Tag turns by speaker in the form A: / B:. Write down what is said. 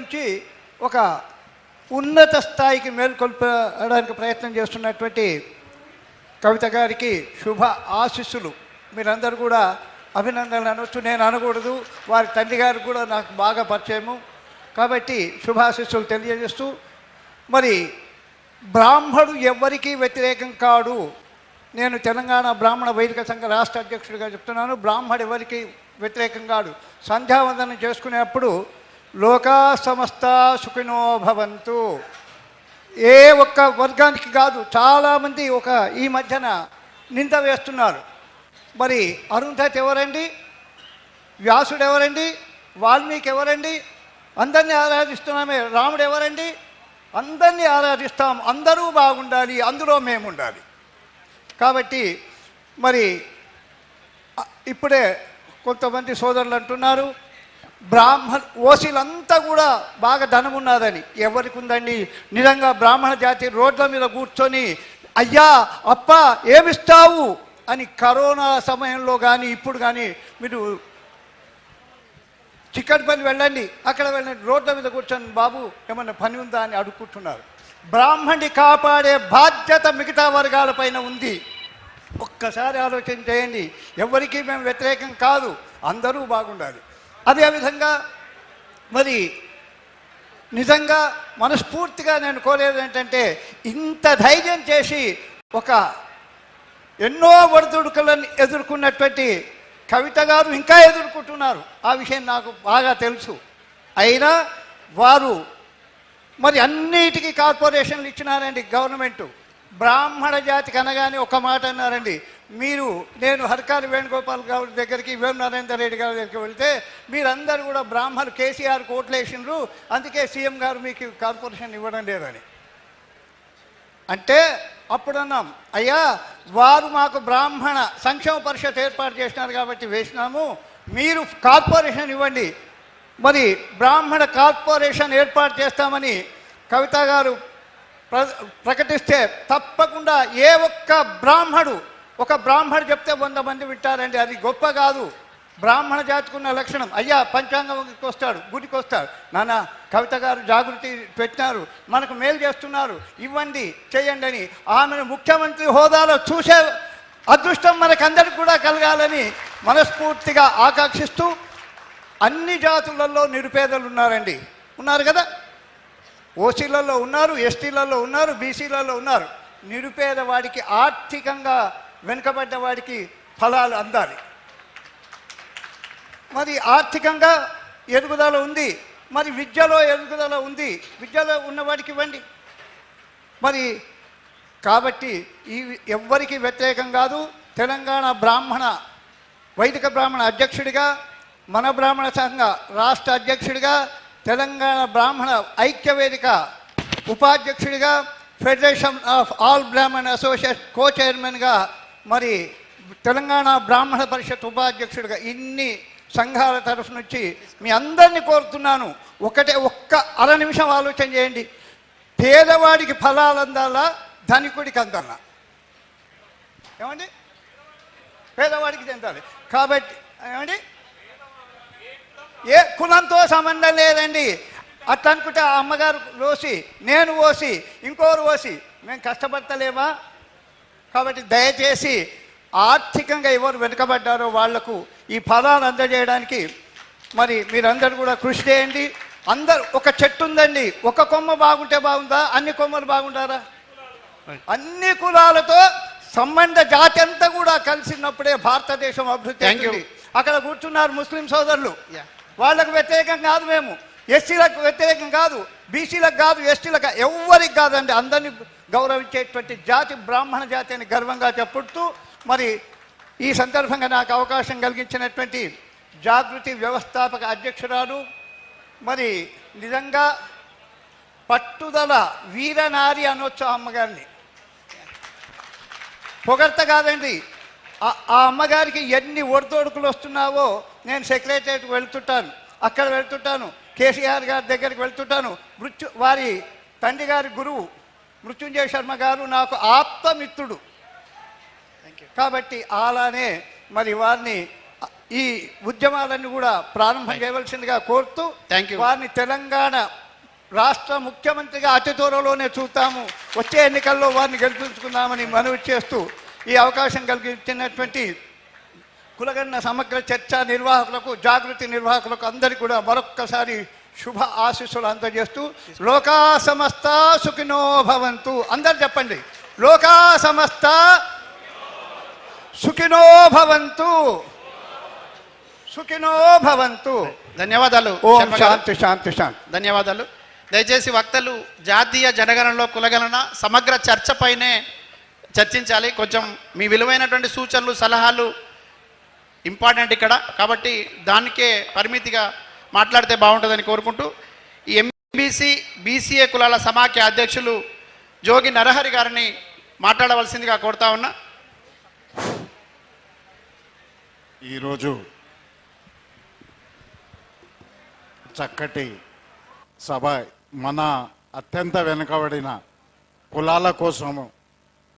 A: నుంచి ఒక ఉన్నత స్థాయికి మేల్కొల్పడానికి ప్రయత్నం చేస్తున్నటువంటి కవిత గారికి శుభ ఆశీస్సులు. మీరందరూ కూడా అభినందనలు అనవచ్చు, నేను అనకూడదు. వారి తండ్రి గారు కూడా నాకు బాగా పరిచయము కాబట్టి శుభాశీస్సులు తెలియజేస్తూ, మరి బ్రాహ్మడు ఎవ్వరికీ వ్యతిరేకం కాడు. నేను తెలంగాణ బ్రాహ్మణ వైదిక సంఘ రాష్ట్ర అధ్యక్షుడిగా చెప్తున్నాను. బ్రాహ్మడు ఎవరికి వ్యతిరేకం కాడు. సంధ్యావందనం చేసుకునేప్పుడు లోకా సమస్త సుఖినో భవంతు, ఏ ఒక్క వర్గానికి కాదు. చాలామంది ఈ మధ్యన నింద వేస్తున్నారు. మరి అరుంధతి ఎవరండి? వ్యాసుడు ఎవరండి? వాల్మీకి ఎవరండి? అందరినీ ఆరాధిస్తున్నామే. రాముడు ఎవరండి? అందరినీ ఆరాధిస్తాం. అందరూ బాగుండాలి, అందులో మేము ఉండాలి. కాబట్టి మరి ఇప్పుడే కొంతమంది సోదరులు అంటున్నారు ఓసీలంతా కూడా బాగా ధనం ఉన్నదని. ఎవరికి ఉందండి? నిజంగా బ్రాహ్మణ జాతి రోడ్ల మీద కూర్చొని అయ్యా అప్ప ఏమిస్తావు అని కరోనా సమయంలో కానీ ఇప్పుడు కానీ మీరు చిక్కటిపల్లి వెళ్ళండి, అక్కడ వెళ్ళండి, రోడ్ల మీద కూర్చొని బాబు ఏమన్నా పని ఉందా అని అడుక్కుంటున్నారు. బ్రాహ్మణ్ణి కాపాడే బాధ్యత మిగతా వర్గాలపైన ఉంది. ఒక్కసారి ఆలోచన చేయండి. ఎవరికీ మేము వ్యతిరేకం కాదు, అందరూ బాగుండాలి. అదేవిధంగా మరి నిజంగా మనస్ఫూర్తిగా నేను కోరేది ఏంటంటే, ఇంత ధైర్యం చేసి ఎన్నో ఒడిదుడుకులను ఎదుర్కొన్నటువంటి కవిత గారు ఇంకా ఎదుర్కొంటున్నారు. ఆ విషయం నాకు బాగా తెలుసు. అయినా వారు మరి అన్నిటికీ కార్పొరేషన్లు ఇచ్చినారండి గవర్నమెంటు. బ్రాహ్మణ జాతికి అనగానే ఒక మాట అన్నారండి. నేను హర్కారి వేణుగోపాల్ గారి దగ్గరికి, వేము నరేందర్ రెడ్డి గారి దగ్గరికి వెళ్తే మీరందరూ కూడా బ్రాహ్మణులు కేసీఆర్ కోట్లు వేసినారు, అందుకే సీఎం గారు మీకు కార్పొరేషన్ ఇవ్వడం లేదని అంటే, అప్పుడు అన్నాం అయ్యా వారు మాకు బ్రాహ్మణ సంక్షేమ పరిషత్ ఏర్పాటు చేసినారు కాబట్టి వేసినాము, మీరు కార్పొరేషన్ ఇవ్వండి. మరి బ్రాహ్మణ కార్పొరేషన్ ఏర్పాటు చేస్తామని కవిత గారు ప్రకటిస్తే తప్పకుండా ఏ ఒక్క బ్రాహ్మడు చెప్తే 100 మంది వింటారండి. అది గొప్ప కాదు. బ్రాహ్మణ జాతికి ఉన్న లక్షణం. అయ్యా పంచాంగంకి వస్తాడు, గుడికి వస్తాడు, నాన్న కవిత గారు జాగృతి పెట్టినారు, మనకు మేలు చేస్తున్నారు, ఇవ్వండి చేయండి అని ఆమెను ముఖ్యమంత్రి హోదాలో చూసే అదృష్టం మనకందరికి కూడా కలగాలని మనస్ఫూర్తిగా ఆకాంక్షిస్తూ, అన్ని జాతులలో నిరుపేదలు ఉన్నారండి. ఉన్నారు కదా, ఓసీలలో ఉన్నారు, ఎస్టీలలో ఉన్నారు, బీసీలలో ఉన్నారు. నిరుపేద వాడికి, ఆర్థికంగా వెనుకబడ్డ వాడికి ఫలాలు అందాలి. మరి ఆర్థికంగా ఎదుగుదల ఉంది, మరి విద్యలో ఎదుగుదల ఉంది, విద్యలో ఉన్నవాడికి ఇవ్వండి. మరి కాబట్టి ఎవ్వరికి వ్యతిరేకం కాదు. తెలంగాణ వైదిక బ్రాహ్మణ అధ్యక్షుడిగా, మన బ్రాహ్మణ సంఘ రాష్ట్ర అధ్యక్షుడిగా, తెలంగాణ బ్రాహ్మణ ఐక్యవేదిక ఉపాధ్యక్షుడిగా, federation of all Brahmin association co చైర్మన్గా, మరి తెలంగాణ బ్రాహ్మణ పరిషత్ ఉపాధ్యక్షుడిగా, ఇన్ని సంఘాల తరఫు నుంచి మీ అందరినీ కోరుతున్నాను, ఒక్క అర నిమిషం ఆలోచన చేయండి. పేదవాడికి ఫలాలు అందాలా, ధనికుడికి అందాలా? ఏమండి? పేదవాడికి చెందాలి. కాబట్టి ఏమండి, ఏ కులంతో సంబంధం లేదండి. అట్లా అనుకుంటే ఆ అమ్మగారు ఓసి, నేను ఓసి, ఇంకోరు ఓసి, మేము కష్టపడతలేమా? కాబట్టి దయచేసి ఆర్థికంగా ఎవరు వెనుకబడ్డారో వాళ్లకు ఈ ఫలాలు అందజేయడానికి మరి మీరందరూ కూడా కృషి చేయండి. అందరు ఒక చెట్టు ఉందండి, ఒక కొమ్మ బాగుంటే బాగుందా? అన్ని కొమ్మలు బాగుంటారా? అన్ని కులాలతో సంబంధ జాతి అంతా కూడా కలిసినప్పుడే భారతదేశం అభివృద్ధి అవుతుంది. అక్కడ కూర్చున్నారు ముస్లిం సోదరులు, వాళ్ళకు వ్యతిరేకం కాదు మేము, ఎస్సీలకు వ్యతిరేకం కాదు, బీసీలకు కాదు, ఎస్టీలకు ఎవరికి కాదండి. అందరినీ గౌరవించేటువంటి జాతి బ్రాహ్మణ జాతి అని గర్వంగా చెప్పుతూ, మరి ఈ సందర్భంగా నాకు అవకాశం కలిగించినటువంటి జాగృతి వ్యవస్థాపక అధ్యక్షురాలు, మరి నిజంగా పట్టుదల వీరనారి అనొచ్చు ఆ అమ్మగారిని. పొగడ్త కాదండి. ఆ అమ్మగారికి ఎన్ని ఒడిదొడుకులు వస్తున్నావో, నేను సెక్రటరియట్కి వెళ్తుంటాను, అక్కడ వెళ్తుంటాను, కేసీఆర్ గారి దగ్గరికి వెళ్తుంటాను. వారి తండ్రి గారి గురువు మృత్యుంజయ శర్మ గారు నాకు ఆప్తమిత్రుడు కాబట్టి అలానే మరి వారిని ఈ ఉద్యమాలన్నీ కూడా ప్రారంభం చేయవలసిందిగా కోరుతూ వారిని తెలంగాణ రాష్ట్ర ముఖ్యమంత్రిగా అతి త్వరలోనే చూస్తాము, వచ్చే ఎన్నికల్లో వారిని గెలిపించుకుందామని మనవి చేస్తూ ఈ అవకాశం కలిగించినటువంటి కులగన్న సమగ్ర చర్చ నిర్వాహకులకు, జాగృతి నిర్వాహకులకు అందరికీ కూడా మరొక్కసారి శుభ ఆశీస్సులు అందజేస్తూ లోకా సమస్త సుఖినో భవంతు. అందరు చెప్పండి, లోకా సమస్త సుఖినో భవంతు, సుఖినో భవంతు.
B: ధన్యవాదాలు.
A: ఓం శాంతి శాంతి శాంతి.
B: ధన్యవాదాలు. దయచేసి వక్తలు జాతీయ జనగణనలో కులగణన సమగ్ర చర్చపైనే చర్చించాలి. కొంచెం మీ విలువైనటువంటి సూచనలు, సలహాలు ఇంపార్టెంట్ ఇక్కడ, కాబట్టి దానికే పరిమితిగా మాట్లాడితే బాగుంటుందని కోరుకుంటూ ఈ ఎంబీసీ బీసీఏ కులాల సమాఖ్య అధ్యక్షులు జోగి నరహరి గారిని మాట్లాడవలసిందిగా కోరుతా ఉన్నా.
C: ఈరోజు చక్కటి సభ మన అత్యంత వెనుకబడిన కులాల కోసము